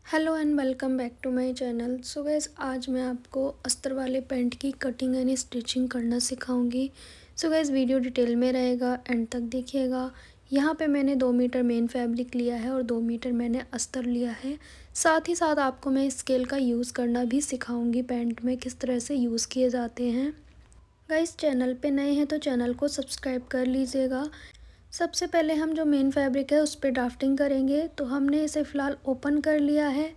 Hello and welcome back to my channel. So guys, आज मैं आपको अस्तर वाले पैंट की कटिंग यानी स्टिचिंग करना सिखाऊंगी। सो गाइस, वीडियो डिटेल में रहेगा, एंड तक देखिएगा। यहाँ पे मैंने 2 मीटर मेन फैब्रिक लिया है और 2 मीटर मैंने अस्तर लिया है। साथ ही साथ आपको मैं स्केल का यूज़ करना भी सिखाऊंगी, पैंट में किस तरह से यूज़ किए जाते हैं। गाइस, चैनल पे नए हैं तो चैनल को सब्सक्राइब कर लीजिएगा। सबसे पहले हम जो मेन फैब्रिक है उस पे ड्राफ्टिंग करेंगे। तो हमने इसे फ़िलहाल ओपन कर लिया है।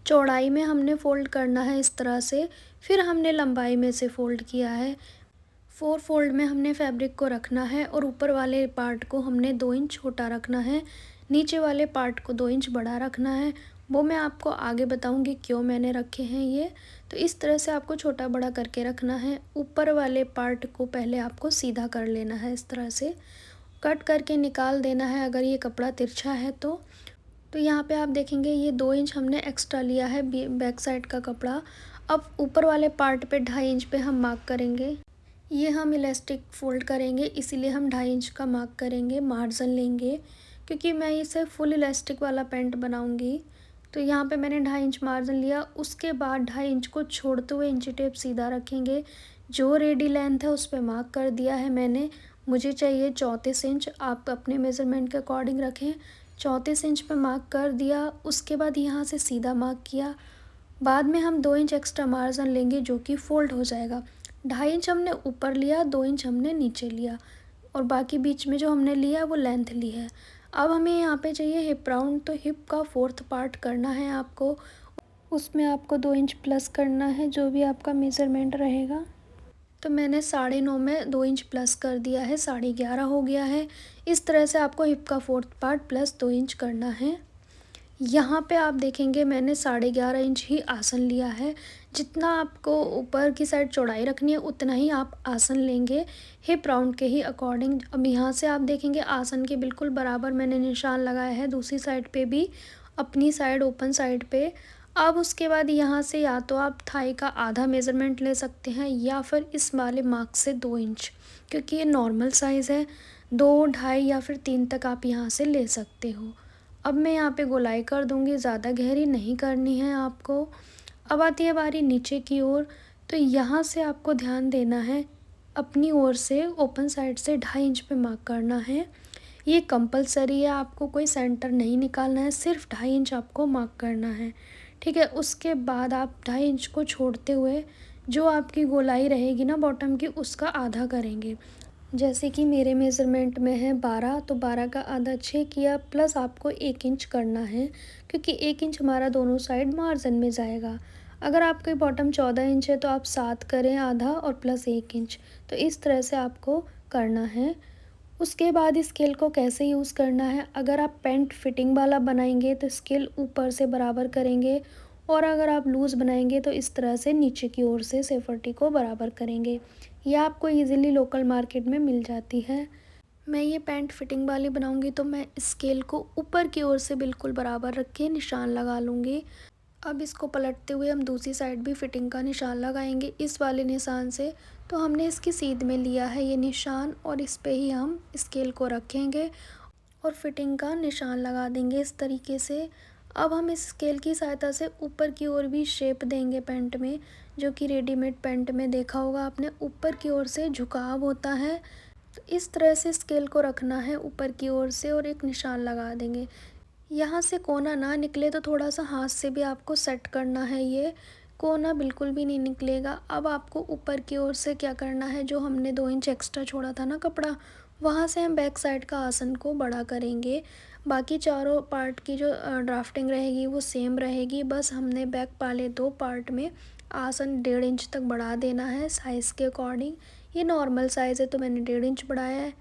चौड़ाई में हमने फ़ोल्ड करना है इस तरह से, फिर हमने लंबाई में से फ़ोल्ड किया है। 4 फोल्ड में हमने फैब्रिक को रखना है और ऊपर वाले पार्ट को हमने 2 इंच छोटा रखना है, नीचे वाले पार्ट को 2 इंच बड़ा रखना है। वो मैं आपको आगे बताऊंगी क्यों मैंने रखे हैं ये। तो इस तरह से आपको छोटा बड़ा करके रखना है। ऊपर वाले पार्ट को पहले आपको सीधा कर लेना है, इस तरह से कट करके निकाल देना है अगर ये कपड़ा तिरछा है तो यहाँ पे आप देखेंगे ये 2 इंच हमने एक्स्ट्रा लिया है बैक साइड का कपड़ा। अब ऊपर वाले पार्ट पे 2.5 इंच पे हम मार्क करेंगे। ये हम इलास्टिक फ़ोल्ड करेंगे, इसीलिए हम 2.5 इंच का मार्क करेंगे, मार्जिन लेंगे, क्योंकि मैं इसे फुल इलास्टिक वाला पैंट बनाऊंगी। तो यहाँ पे मैंने 2.5 इंच मार्जिन लिया। उसके बाद 2.5 इंच को छोड़ते हुए इंची टेप सीधा रखेंगे। जो रेडी लेंथ है उस पर मार्क कर दिया है मैंने। मुझे चाहिए 34 इंच, आप अपने मेज़रमेंट के अकॉर्डिंग रखें। 34 इंच पे मार्क कर दिया। उसके बाद यहाँ से सीधा मार्क किया। बाद में हम 2 इंच एक्स्ट्रा मार्जिन लेंगे जो कि फ़ोल्ड हो जाएगा। 2.5 इंच हमने ऊपर लिया, 2 इंच हमने नीचे लिया, और बाकी बीच में जो हमने लिया वो लेंथ ली है। अब हमें यहाँ पे चाहिए हिप राउंड, तो हिप का 4th पार्ट करना है आपको। उसमें आपको 2 इंच प्लस करना है, जो भी आपका मेज़रमेंट रहेगा। तो मैंने 9.5 में 2 इंच प्लस कर दिया है, 11.5 हो गया है। इस तरह से आपको हिप का 4th पार्ट प्लस 2 इंच करना है। यहाँ पे आप देखेंगे मैंने 11.5 इंच ही आसन लिया है। जितना आपको ऊपर की साइड चौड़ाई रखनी है उतना ही आप आसन लेंगे, हिप राउंड के ही अकॉर्डिंग। अब यहाँ से आप देखेंगे आसन के बिल्कुल बराबर मैंने निशान लगाया है, दूसरी साइड पे भी, अपनी साइड ओपन साइड पे। अब उसके बाद यहाँ से या तो आप थाई का आधा मेज़रमेंट ले सकते हैं या फिर इस वाले मार्क से 2 इंच, क्योंकि ये नॉर्मल साइज़ है। 2, 2.5 या फिर 3 तक आप यहाँ से ले सकते हो। अब मैं यहाँ पे गोलाई कर दूँगी, ज़्यादा गहरी नहीं करनी है आपको। अब आती है बारी नीचे की ओर। तो यहाँ से आपको ध्यान देना है, अपनी ओर से ओपन साइड से 2.5 इंच पे मार्क करना है। ये कंपलसरी है, आपको कोई सेंटर नहीं निकालना है, सिर्फ 2.5 इंच आपको मार्क करना है, ठीक है। उसके बाद आप 2.5 इंच को छोड़ते हुए जो आपकी गोलाई रहेगी ना बॉटम की, उसका आधा करेंगे। जैसे कि मेरे मेज़रमेंट में है 12, तो 12 का आधा 6 किया, प्लस आपको 1 इंच करना है, क्योंकि 1 इंच हमारा दोनों साइड मार्जिन में जाएगा। अगर आपकी बॉटम 14 इंच है तो आप 7 करें आधा और प्लस 1 इंच। तो इस तरह से आपको करना है। उसके बाद स्केल को कैसे यूज़ करना है, अगर आप पैंट फिटिंग वाला बनाएंगे तो स्केल ऊपर से बराबर करेंगे, और अगर आप लूज़ बनाएंगे तो इस तरह से नीचे की ओर से सेफर्टी को बराबर करेंगे। यह आपको इजीली लोकल मार्केट में मिल जाती है। मैं ये पैंट फिटिंग वाली बनाऊंगी तो मैं स्केल को ऊपर की ओर से बिल्कुल बराबर रख के निशान लगा लूँगी। अब इसको पलटते हुए हम दूसरी साइड भी फिटिंग का निशान लगाएंगे इस वाले निशान से। तो हमने इसकी सीध में लिया है ये निशान, और इस पे ही हम स्केल को रखेंगे और फिटिंग का निशान लगा देंगे इस तरीके से। अब हम इस स्केल की सहायता से ऊपर की ओर भी शेप देंगे पैंट में, जो कि रेडीमेड पैंट में देखा होगा आपने, ऊपर की ओर से झुकाव होता है। तो इस तरह से स्केल को रखना है ऊपर की ओर से और एक निशान लगा देंगे। यहाँ से कोना ना निकले तो थोड़ा सा हाथ से भी आपको सेट करना है, ये कोना बिल्कुल भी नहीं निकलेगा। अब आपको ऊपर की ओर से क्या करना है, जो हमने 2 इंच एक्स्ट्रा छोड़ा था ना कपड़ा, वहाँ से हम बैक साइड का आसन को बड़ा करेंगे। बाकी चारों पार्ट की जो ड्राफ्टिंग रहेगी वो सेम रहेगी, बस हमने बैक वाले 2 पार्ट में आसन 1.5 इंच तक बढ़ा देना है साइज़ के अकॉर्डिंग। ये नॉर्मल साइज़ है तो मैंने 1.5 इंच बढ़ाया है।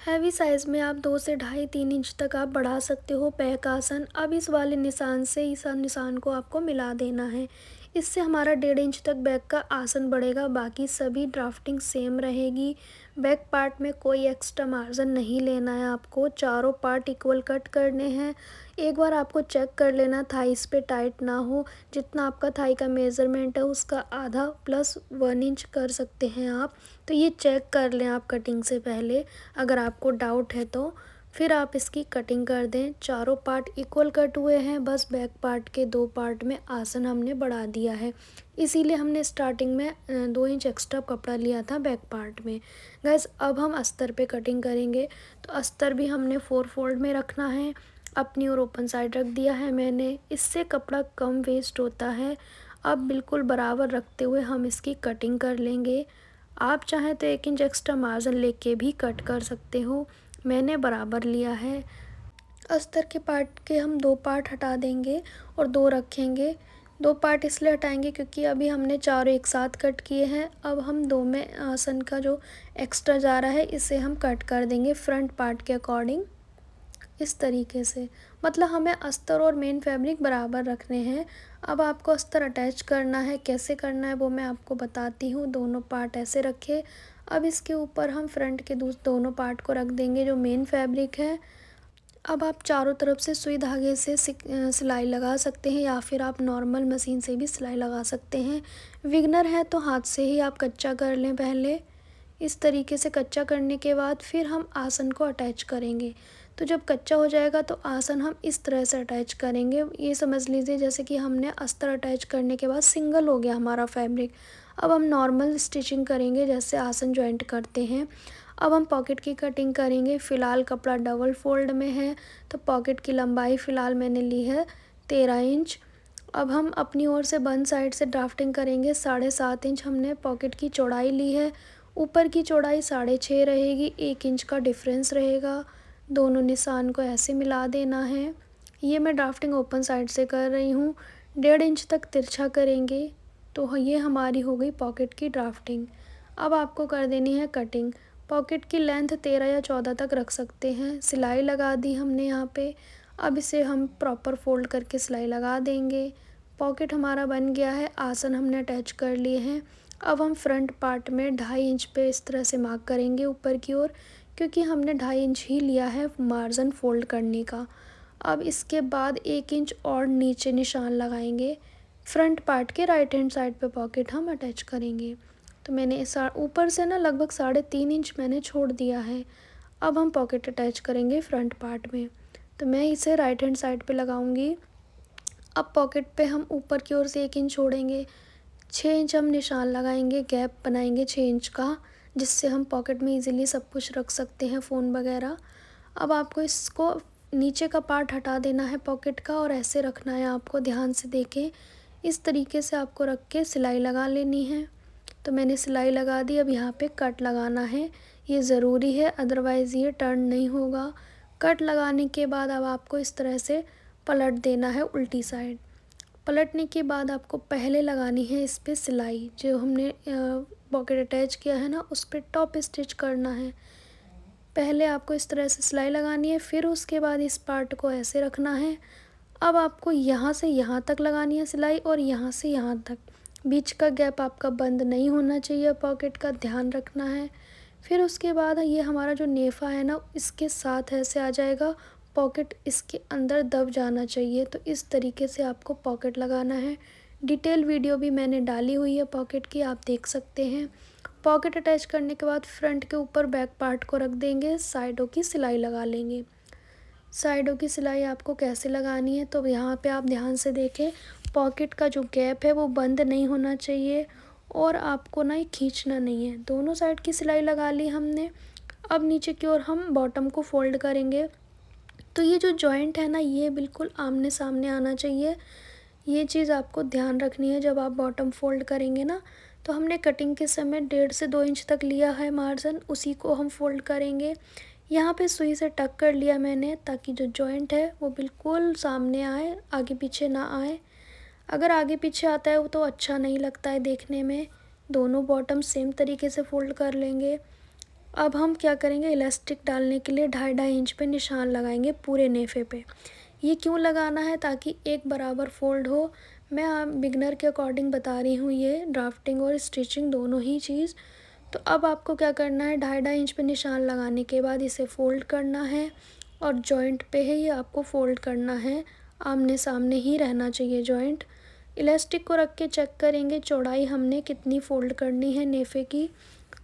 हैवी साइज़ में आप 2 से 2.5-3 इंच तक आप बढ़ा सकते हो बैक आसन। अब इस वाले निशान से इस निशान को आपको मिला देना है। इससे हमारा 1.5 इंच तक बैक का आसन बढ़ेगा। बाकी सभी ड्राफ्टिंग सेम रहेगी। बैक पार्ट में कोई एक्स्ट्रा मार्जिन नहीं लेना है आपको, चारों पार्ट इक्वल कट करने हैं। एक बार आपको चेक कर लेना थाइस पे टाइट ना हो। जितना आपका थाई का मेज़रमेंट है उसका आधा प्लस 1 इंच कर सकते हैं आप। तो ये चेक कर लें आप कटिंग से पहले, अगर आपको डाउट है तो। फिर आप इसकी कटिंग कर दें। चारों पार्ट इक्वल कट हुए हैं, बस बैक पार्ट के 2 पार्ट में आसन हमने बढ़ा दिया है, इसीलिए हमने स्टार्टिंग में 2 इंच एक्स्ट्रा कपड़ा लिया था बैक पार्ट में। गाइस अब हम अस्तर पे कटिंग करेंगे, तो अस्तर भी हमने 4 फोल्ड में रखना है। अपनी और ओपन साइड रख दिया है मैंने, इससे कपड़ा कम वेस्ट होता है। अब बिल्कुल बराबर रखते हुए हम इसकी कटिंग कर लेंगे। आप चाहें तो 1 इंच एक्स्ट्रा मार्जिन लेके भी कट कर सकते हो, मैंने बराबर लिया है। अस्तर के पार्ट के हम 2 पार्ट हटा देंगे और 2 रखेंगे। 2 पार्ट इसलिए हटाएंगे क्योंकि अभी हमने चारों एक साथ कट किए हैं। अब हम 2 में आसन का जो एक्स्ट्रा जा रहा है इसे हम कट कर देंगे फ्रंट पार्ट के अकॉर्डिंग, इस तरीके से। मतलब हमें अस्तर और मेन फैब्रिक बराबर रखने हैं। अब आपको अस्तर अटैच करना है, कैसे करना है वो मैं आपको बताती हूँ। दोनों पार्ट ऐसे रखे। अब इसके ऊपर हम फ्रंट के दोनों पार्ट को रख देंगे जो मेन फैब्रिक है। अब आप चारों तरफ से सुई धागे से सिलाई लगा सकते हैं या फिर आप नॉर्मल मशीन से भी सिलाई लगा सकते हैं। विगनर है तो हाथ से ही आप कच्चा कर लें पहले। इस तरीके से कच्चा करने के बाद फिर हम आसन को अटैच करेंगे। तो जब कच्चा हो जाएगा तो आसन हम इस तरह से अटैच करेंगे। ये समझ लीजिए जैसे कि हमने अस्तर अटैच करने के बाद सिंगल हो गया हमारा फैब्रिक। अब हम नॉर्मल स्टिचिंग करेंगे जैसे आसन जॉइंट करते हैं। अब हम पॉकेट की कटिंग करेंगे। फ़िलहाल कपड़ा डबल फोल्ड में है तो पॉकेट की लंबाई फ़िलहाल मैंने ली है 13 इंच। अब हम अपनी ओर से बंद साइड से ड्राफ्टिंग करेंगे। 7.5 इंच हमने पॉकेट की चौड़ाई ली है। ऊपर की चौड़ाई 6.5 रहेगी, 1 इंच का डिफरेंस रहेगा। दोनों निशान को ऐसे मिला देना है। ये मैं ड्राफ्टिंग ओपन साइड से कर रही हूँ। 1.5 इंच तक तिरछा करेंगे तो ये हमारी हो गई पॉकेट की ड्राफ्टिंग। अब आपको कर देनी है कटिंग। पॉकेट की लेंथ 13 या 14 तक रख सकते हैं। सिलाई लगा दी हमने यहाँ पे। अब इसे हम प्रॉपर फोल्ड करके सिलाई लगा देंगे। पॉकेट हमारा बन गया है। आसन हमने अटैच कर लिए हैं। अब हम फ्रंट पार्ट में 2.5 इंच पे इस तरह से मार्क करेंगे ऊपर की ओर, क्योंकि हमने 2.5 इंच ही लिया है मार्जिन फोल्ड करने का। अब इसके बाद 1 इंच और नीचे निशान लगाएंगे। फ्रंट पार्ट के राइट हैंड साइड पे पॉकेट हम अटैच करेंगे। तो मैंने ऊपर से ना लगभग 3.5 इंच मैंने छोड़ दिया है। अब हम पॉकेट अटैच करेंगे फ्रंट पार्ट में। तो मैं इसे राइट हैंड साइड पे लगाऊंगी। अब पॉकेट पे हम ऊपर की ओर से 1 इंच छोड़ेंगे। 6 इंच हम निशान लगाएंगे, गैप बनाएंगे 6 इंच का, जिससे हम पॉकेट में इजीली सब कुछ रख सकते हैं, फ़ोन वगैरह। अब आपको इसको नीचे का पार्ट हटा देना है पॉकेट का और ऐसे रखना है आपको, ध्यान से देखें। इस तरीके से आपको रख के सिलाई लगा लेनी है। तो मैंने सिलाई लगा दी। अब यहाँ पे कट लगाना है, ये ज़रूरी है, अदरवाइज़ ये टर्न नहीं होगा। कट लगाने के बाद अब आपको इस तरह से पलट देना है उल्टी साइड। पलटने के बाद आपको पहले लगानी है इस पे सिलाई, जो हमने पॉकेट अटैच किया है ना उस पे टॉप स्टिच करना है। पहले आपको इस तरह से सिलाई लगानी है, फिर उसके बाद इस पार्ट को ऐसे रखना है। अब आपको यहाँ से यहाँ तक लगानी है सिलाई और यहाँ से यहाँ तक। बीच का गैप आपका बंद नहीं होना चाहिए, पॉकेट का ध्यान रखना है। फिर उसके बाद ये हमारा जो नेफ़ा है ना इसके साथ ऐसे आ जाएगा, पॉकेट इसके अंदर दब जाना चाहिए। तो इस तरीके से आपको पॉकेट लगाना है। डिटेल वीडियो भी मैंने डाली हुई है पॉकेट की, आप देख सकते हैं। पॉकेट अटैच करने के बाद फ्रंट के ऊपर बैक पार्ट को रख देंगे, साइडों की सिलाई लगा लेंगे। साइडों की सिलाई आपको कैसे लगानी है तो यहाँ पे आप ध्यान से देखें, पॉकेट का जो गैप है वो बंद नहीं होना चाहिए और आपको ना ये खींचना नहीं है। दोनों साइड की सिलाई लगा ली हमने। अब नीचे की ओर हम बॉटम को फोल्ड करेंगे। तो ये जो जॉइंट है ना ये बिल्कुल आमने सामने आना चाहिए। ये चीज़ आपको ध्यान रखनी है जब आप बॉटम फोल्ड करेंगे ना। तो हमने कटिंग के समय 1.5 से 2 इंच तक लिया है मार्जिन, उसी को हम फोल्ड करेंगे। यहाँ पे सुई से टक कर लिया मैंने ताकि जो जॉइंट है वो बिल्कुल सामने आए, आगे पीछे ना आए। अगर आगे पीछे आता है वो तो अच्छा नहीं लगता है देखने में। दोनों बॉटम सेम तरीके से फोल्ड कर लेंगे। अब हम क्या करेंगे, इलास्टिक डालने के लिए 2.5 इंच पे निशान लगाएंगे पूरे नेफे पे। ये क्यों लगाना है, ताकि एक बराबर फोल्ड हो। मैं बिगनर के अकॉर्डिंग बता रही हूँ, ये ड्राफ्टिंग और स्टिचिंग दोनों ही चीज़। तो अब आपको क्या करना है, 2.5 इंच पे निशान लगाने के बाद इसे फ़ोल्ड करना है और जॉइंट पे है ये आपको फ़ोल्ड करना है। आमने सामने ही रहना चाहिए जॉइंट। इलास्टिक को रख के चेक करेंगे चौड़ाई हमने कितनी फ़ोल्ड करनी है नेफ़े की।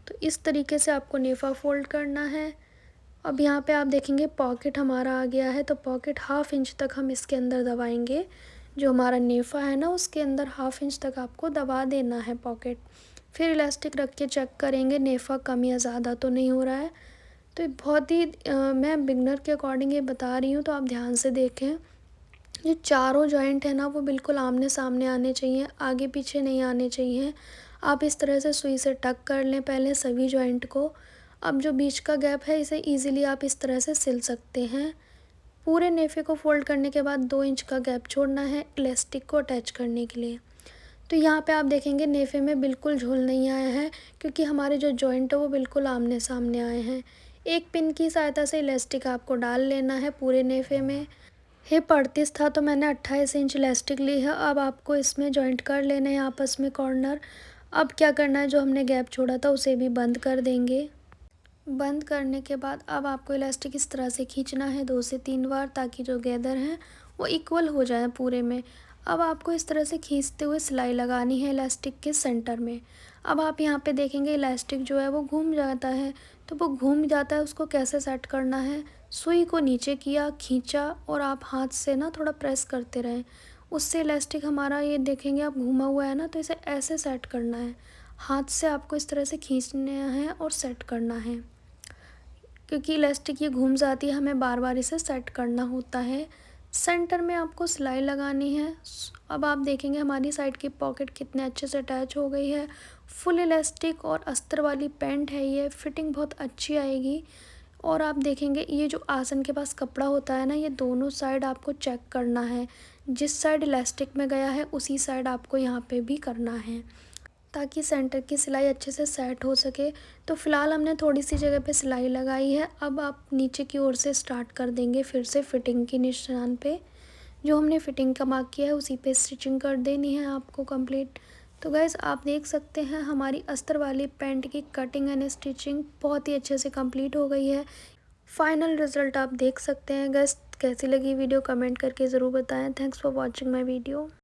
तो इस तरीके से आपको नेफ़ा फ़ोल्ड करना है। अब यहाँ पे आप देखेंगे पॉकेट हमारा आ गया है, तो पॉकेट 1/2 इंच तक हम इसके अंदर दबाएंगे। जो हमारा नेफ़ा है ना उसके अंदर 1/2 इंच तक आपको दबा देना है पॉकेट। फिर इलास्टिक रख के चेक करेंगे नेफ़ा कम या ज़्यादा तो नहीं हो रहा है। तो ये बहुत ही मैं बिगनर के अकॉर्डिंग ये बता रही हूँ, तो आप ध्यान से देखें। ये चारों जॉइंट है ना वो बिल्कुल आमने-सामने आने चाहिए, आगे-पीछे नहीं आने चाहिए। आप इस तरह से सुई से टक कर लें पहले सभी जॉइंट को। अब जो बीच का गैप है इसे ईज़िली आप इस तरह से सिल सकते हैं। पूरे नेफ़े को फ़ोल्ड करने के बाद 2 इंच का गैप छोड़ना है इलास्टिक को अटैच करने के लिए। तो यहाँ पे आप देखेंगे नेफ़े में बिल्कुल झोल नहीं आया है, क्योंकि हमारे जो जॉइंट है वो बिल्कुल आमने-सामने आए हैं। एक पिन की सहायता से इलास्टिक आपको डाल लेना है पूरे नेफ़े में। हिप 38 था तो मैंने 28 इंच इलास्टिक ली है। अब आपको इसमें जॉइंट कर लेना है आपस में कॉर्नर। अब क्या करना है, जो हमने गैप छोड़ा था उसे भी बंद कर देंगे। बंद करने के बाद अब आपको इलास्टिक इस तरह से खींचना है 2 से 3 बार, ताकि जो गैदर हैं वो इक्वल हो जाए पूरे में। अब आपको इस तरह से खींचते हुए सिलाई लगानी है इलास्टिक के सेंटर में। अब आप यहाँ पे देखेंगे इलास्टिक जो है वो घूम जाता है, तो वो घूम जाता है उसको कैसे सेट करना है। सुई को नीचे किया, खींचा और आप हाथ से ना थोड़ा प्रेस करते रहें। उससे इलास्टिक हमारा ये देखेंगे आप घूमा हुआ है ना, तो इसे ऐसे सेट करना है। हाथ से आपको इस तरह से खींचना है और सेट करना है, क्योंकि इलास्टिक ये घूम जाती है, हमें बार बार इसे सेट करना होता है। सेंटर में आपको सिलाई लगानी है। अब आप देखेंगे हमारी साइड की पॉकेट कितने अच्छे से अटैच हो गई है। फुल इलास्टिक और अस्तर वाली पैंट है ये, फिटिंग बहुत अच्छी आएगी। और आप देखेंगे ये जो आसन के पास कपड़ा होता है ना, ये दोनों साइड आपको चेक करना है। जिस साइड इलास्टिक में गया है उसी साइड आपको यहाँ पे भी करना है, ताकि सेंटर की सिलाई अच्छे से सेट हो सके। तो फ़िलहाल हमने थोड़ी सी जगह पे सिलाई लगाई है। अब आप नीचे की ओर से स्टार्ट कर देंगे फिर से फिटिंग की निशान पे। जो हमने फिटिंग का मार्क किया है उसी पे स्टिचिंग कर देनी है आपको कंप्लीट। तो गाइज़ आप देख सकते हैं हमारी अस्तर वाली पैंट की कटिंग एंड स्टिचिंग बहुत ही अच्छे से कंप्लीट हो गई है। फाइनल रिज़ल्ट आप देख सकते हैं। गाइज़ कैसी लगी वीडियो कमेंट करके ज़रूर बताएं। Thanks for watching my video.